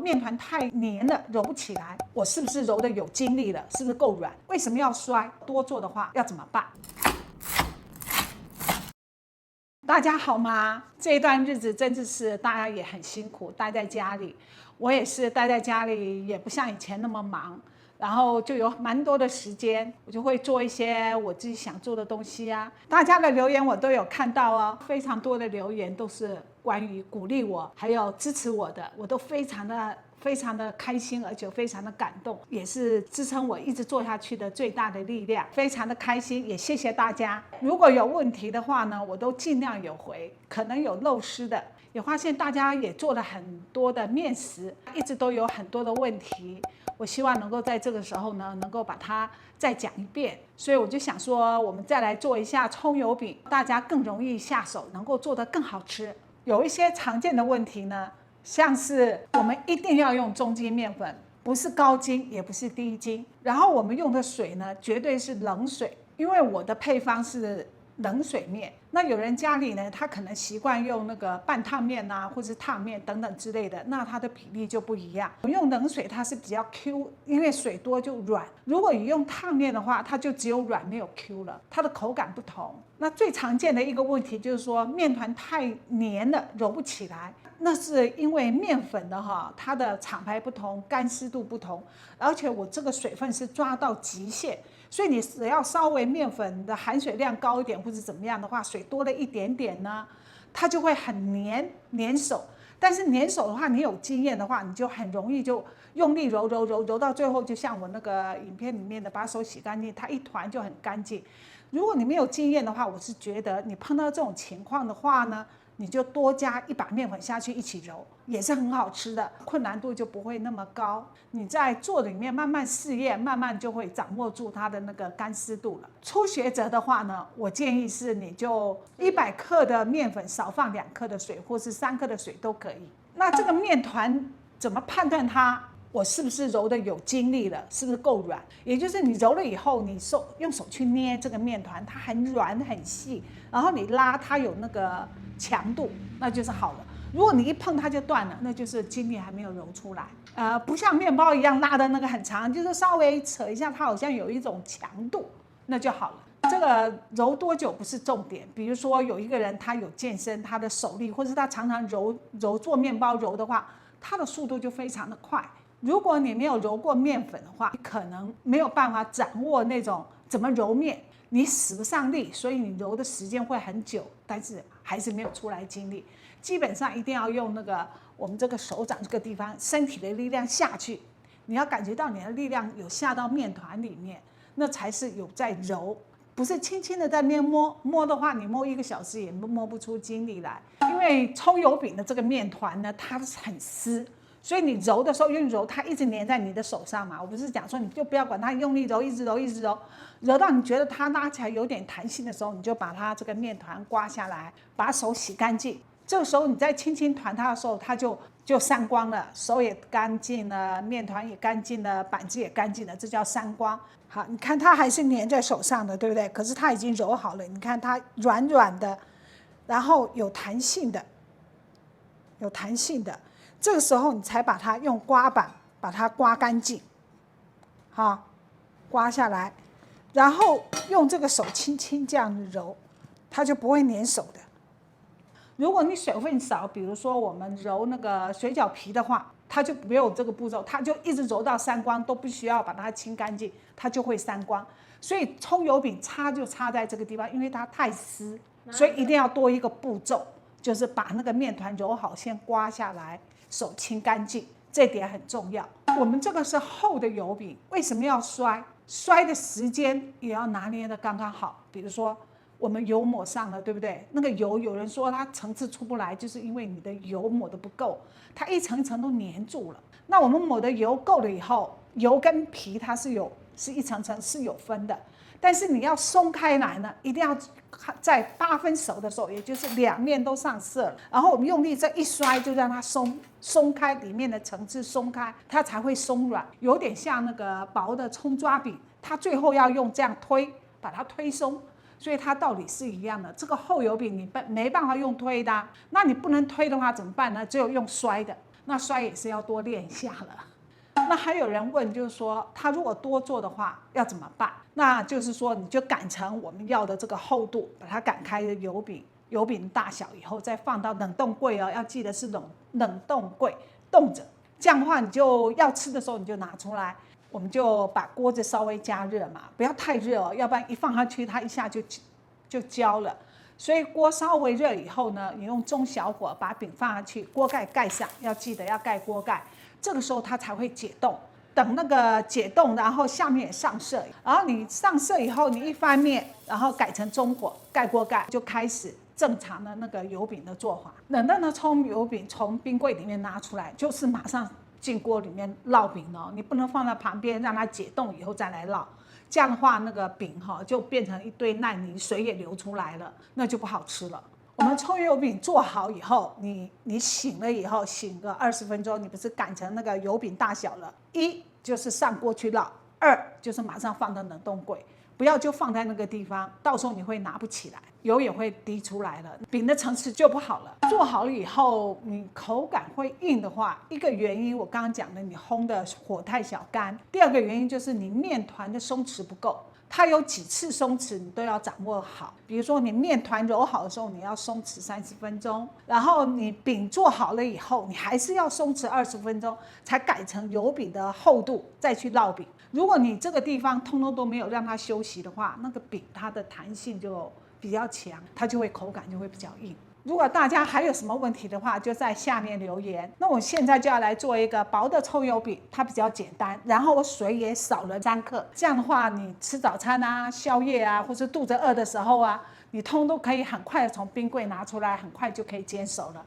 面团太黏了，揉不起来，我是不是揉的有精力了？是不是够软？为什么要摔？多做的话要怎么办？大家好吗？这一段日子真的是大家也很辛苦，待在家里，我也是待在家里，也不像以前那么忙，然后就有蛮多的时间，我就会做一些我自己想做的东西啊。大家的留言我都有看到哦，非常多的留言都是关于鼓励我，还有支持我的，我都非常的开心，而且非常的感动，也是支撑我一直做下去的最大的力量，非常的开心，也谢谢大家。如果有问题的话呢，我都尽量有回，可能有漏失的，也发现大家也做了很多的面食，一直都有很多的问题，我希望能够在这个时候呢，能够把它再讲一遍，所以我就想说，我们再来做一下葱油饼，大家更容易下手，能够做得更好吃。有一些常见的问题呢，像是我们一定要用中筋面粉，不是高筋也不是低筋，然后我们用的水呢，绝对是冷水，因为我的配方是冷水面。那有人家里呢，他可能习惯用那个半烫面啊，或是烫面等等之类的，那它的比例就不一样。我用冷水它是比较 Q， 因为水多就软。如果你用烫面的话，它就只有软没有 Q 了，它的口感不同。那最常见的一个问题就是说，面团太黏了，揉不起来。那是因为面粉的它的厂牌不同，干湿度不同，而且我这个水分是抓到极限。所以你只要稍微面粉的含水量高一点，或者怎么样的话，水多了一点点呢，它就会很粘手。但是粘手的话，你有经验的话，你就很容易就用力揉到最后，就像我那个影片里面的，把手洗干净，它一团就很干净。如果你没有经验的话，我是觉得你碰到这种情况的话呢，你就多加一把面粉下去一起揉，也是很好吃的，困难度就不会那么高。你在做里面慢慢试验，慢慢就会掌握住它的那个干湿度了。初学者的话呢，我建议是你就100克的面粉少放2克的水，或是3克的水都可以。那这个面团怎么判断它我是不是揉的有精力了，是不是够软？也就是你揉了以后，你用手去捏这个面团，它很软很细，然后你拉它有那个强度，那就是好了。如果你一碰它就断了，那就是精力还没有揉出来。不像面包一样拉的那个很长，就是稍微扯一下，它好像有一种强度，那就好了。这个揉多久不是重点，比如说有一个人他有健身，他的手力，或是他常常做面包揉的话，他的速度就非常的快。如果你没有揉过面粉的话，你可能没有办法掌握那种怎么揉面，你使不上力，所以你揉的时间会很久，但是还是没有出来精力。基本上一定要用那个我们这个手掌这个地方身体的力量下去，你要感觉到你的力量有下到面团里面，那才是有在揉，不是轻轻的在那边摸的话，你摸1个小时也摸不出精力来。因为葱油饼的这个面团呢，它是很湿。所以你揉的时候用揉，它一直粘在你的手上嘛。我不是讲说你就不要管它，用力揉，一直揉，揉到你觉得它拉起来有点弹性的时候，你就把它这个面团刮下来，把手洗干净。这个时候你再轻轻团它的时候，它就散光了，手也干净了，面团也干净了，板子也干净了，这叫散光。好，你看它还是粘在手上的，对不对？可是它已经揉好了，你看它软软的，然后有弹性的。这个时候你才把它用刮板把它刮干净，好，刮下来，然后用这个手轻轻这样揉，它就不会粘手的。如果你水分少，比如说我们揉那个水饺皮的话，它就没有这个步骤，它就一直揉到散光，都不需要把它清干净，它就会散光。所以葱油饼差就差在这个地方，因为它太湿，所以一定要多一个步骤，就是把那个面团揉好，先刮下来，手清干净，这点很重要。我们这个是厚的油饼，为什么要摔？摔的时间也要拿捏的刚刚好。比如说我们油抹上了，对不对？那个油有人说它层次出不来，就是因为你的油抹的不够，它一层一层都粘住了。那我们抹的油够了以后，油跟皮它是一层层是有分的。但是你要松开来呢，一定要在8分熟的时候，也就是2面都上色了，然后我们用力这一摔，就让它松开，里面的层次松开，它才会松软，有点像那个薄的葱抓饼，它最后要用这样推，把它推松。所以它道理是一样的。这个厚油饼你没办法用推的那你不能推的话怎么办呢？只有用摔的。那摔也是要多练一下了。那还有人问，就是说他如果多做的话要怎么办？那就是说你就擀成我们要的这个厚度，把它擀开的油饼大小以后，再放到冷冻柜哦，要记得是冷冻柜冻着。这样的话，你就要吃的时候你就拿出来，我们就把锅子稍微加热嘛，不要太热哦，要不然一放下去它一下就焦了。所以锅稍微热以后呢，你用中小火把饼放下去，锅盖盖上，要记得要盖锅盖。这个时候它才会解冻，等那个解冻，然后下面也上色，然后你上色以后，你一翻面，然后改成中火，盖锅盖，就开始正常的那个油饼的做法。冷冻的葱油饼从冰柜里面拿出来，就是马上进锅里面烙饼哦，你不能放在旁边让它解冻以后再来烙，这样的话那个饼就变成一堆烂泥，水也流出来了，那就不好吃了。我们葱油饼做好以后，你醒了以后，醒个20分钟，你不是擀成那个油饼大小了？一就是上锅去烙，二就是马上放到冷冻柜，不要就放在那个地方，到时候你会拿不起来，油也会滴出来了，饼的层次就不好了。做好了以后，你口感会硬的话，一个原因我刚刚讲的，你烘的火太小干；第二个原因就是你面团的松弛不够。它有几次松弛你都要掌握好，比如说你面团揉好的时候，你要松弛30分钟，然后你饼做好了以后，你还是要松弛20分钟，才改成油饼的厚度再去烙饼。如果你这个地方通通都没有让它休息的话，那个饼它的弹性就比较强，它就会口感就会比较硬。如果大家还有什么问题的话，就在下面留言。那我现在就要来做一个薄的葱油饼，它比较简单，然后我水也少了3克。这样的话，你吃早餐啊、宵夜啊，或是肚子饿的时候啊，你通都可以很快的从冰柜拿出来，很快就可以煎熟了。